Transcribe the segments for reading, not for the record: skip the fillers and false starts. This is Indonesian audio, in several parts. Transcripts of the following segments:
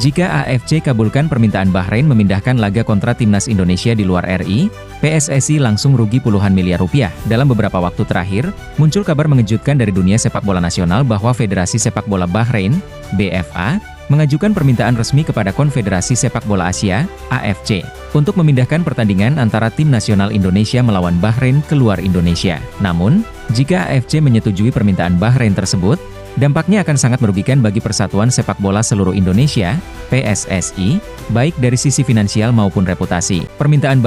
Jika AFC kabulkan permintaan Bahrain memindahkan laga kontra timnas Indonesia di luar RI, PSSI langsung rugi puluhan miliar rupiah. Dalam beberapa waktu terakhir, muncul kabar mengejutkan dari dunia sepak bola nasional bahwa Federasi Sepak Bola Bahrain, BFA, mengajukan permintaan resmi kepada Konfederasi Sepak Bola Asia, AFC, untuk memindahkan pertandingan antara tim nasional Indonesia melawan Bahrain keluar Indonesia. Namun, jika AFC menyetujui permintaan Bahrain tersebut, dampaknya akan sangat merugikan bagi Persatuan Sepak Bola Seluruh Indonesia, PSSI, baik dari sisi finansial maupun reputasi. Permintaan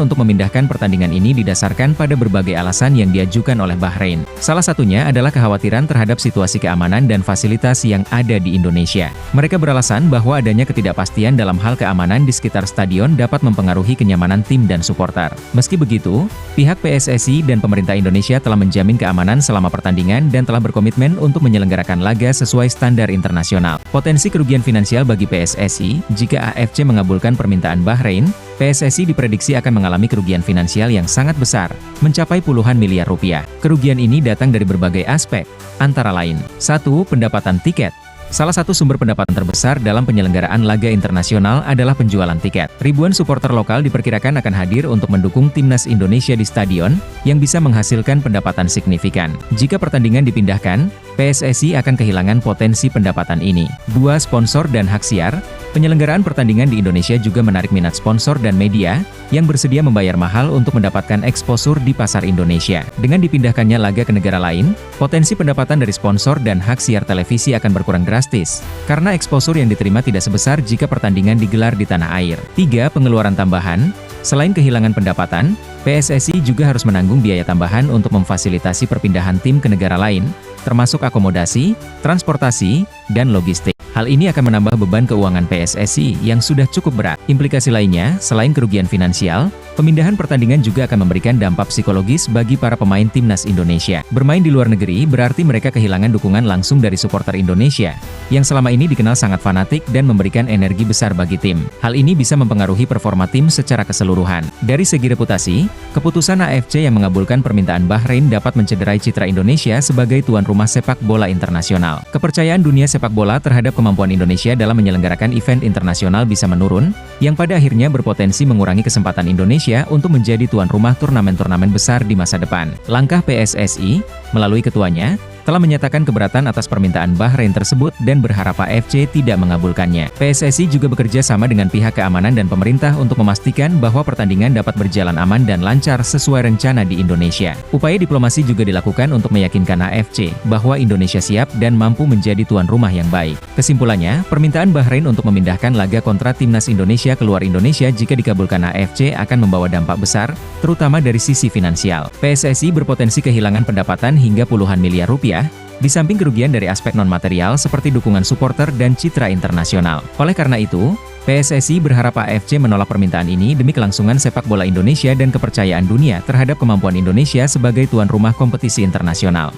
untuk memindahkan pertandingan ini didasarkan pada berbagai alasan yang diajukan oleh Bahrain. Salah satunya adalah kekhawatiran terhadap situasi keamanan dan fasilitas yang ada di Indonesia. Mereka beralasan bahwa adanya ketidakpastian dalam hal keamanan di sekitar stadion dapat mempengaruhi kenyamanan tim dan supporter. Meski begitu, pihak PSSI dan pemerintah Indonesia telah menjamin keamanan selama pertandingan dan telah berkomitmen untuk menyelenggarakan laga sesuai standar internasional. Potensi kerugian finansial bagi PSSI, jika AFC mengabulkan permintaan Bahrain, PSSI diprediksi akan mengalami kerugian finansial yang sangat besar, mencapai puluhan miliar rupiah. Kerugian ini datang dari berbagai aspek, antara lain: 1. Pendapatan tiket. Salah satu sumber pendapatan terbesar dalam penyelenggaraan laga internasional adalah penjualan tiket. Ribuan supporter lokal diperkirakan akan hadir untuk mendukung timnas Indonesia di stadion, yang bisa menghasilkan pendapatan signifikan. Jika pertandingan dipindahkan, PSSI akan kehilangan potensi pendapatan ini. 2. Sponsor dan hak siar. Penyelenggaraan pertandingan di Indonesia juga menarik minat sponsor dan media, yang bersedia membayar mahal untuk mendapatkan eksposur di pasar Indonesia. Dengan dipindahkannya laga ke negara lain, potensi pendapatan dari sponsor dan hak siar televisi akan berkurang drastis, karena eksposur yang diterima tidak sebesar jika pertandingan digelar di tanah air. 3. Pengeluaran tambahan. Selain kehilangan pendapatan, PSSI juga harus menanggung biaya tambahan untuk memfasilitasi perpindahan tim ke negara lain, termasuk akomodasi, transportasi, dan logistik. Hal ini akan menambah beban keuangan PSSI yang sudah cukup berat. Implikasi lainnya, selain kerugian finansial, pemindahan pertandingan juga akan memberikan dampak psikologis bagi para pemain timnas Indonesia. Bermain di luar negeri berarti mereka kehilangan dukungan langsung dari supporter Indonesia, yang selama ini dikenal sangat fanatik dan memberikan energi besar bagi tim. Hal ini bisa mempengaruhi performa tim secara keseluruhan. Dari segi reputasi, keputusan AFC yang mengabulkan permintaan Bahrain dapat mencederai citra Indonesia sebagai tuan rumah sepak bola internasional. Kepercayaan dunia sepak bola terhadap kemampuan Indonesia dalam menyelenggarakan event internasional bisa menurun, yang pada akhirnya berpotensi mengurangi kesempatan Indonesia untuk menjadi tuan rumah turnamen-turnamen besar di masa depan. Langkah PSSI, melalui ketuanya, telah menyatakan keberatan atas permintaan Bahrain tersebut dan berharap AFC tidak mengabulkannya. PSSI juga bekerja sama dengan pihak keamanan dan pemerintah untuk memastikan bahwa pertandingan dapat berjalan aman dan lancar sesuai rencana di Indonesia. Upaya diplomasi juga dilakukan untuk meyakinkan AFC bahwa Indonesia siap dan mampu menjadi tuan rumah yang baik. Kesimpulannya, permintaan Bahrain untuk memindahkan laga kontra timnas Indonesia keluar Indonesia jika dikabulkan AFC akan membawa dampak besar, terutama dari sisi finansial. PSSI berpotensi kehilangan pendapatan hingga puluhan miliar rupiah, di samping kerugian dari aspek non-material seperti dukungan supporter dan citra internasional. Oleh karena itu, PSSI berharap AFC menolak permintaan ini demi kelangsungan sepak bola Indonesia dan kepercayaan dunia terhadap kemampuan Indonesia sebagai tuan rumah kompetisi internasional.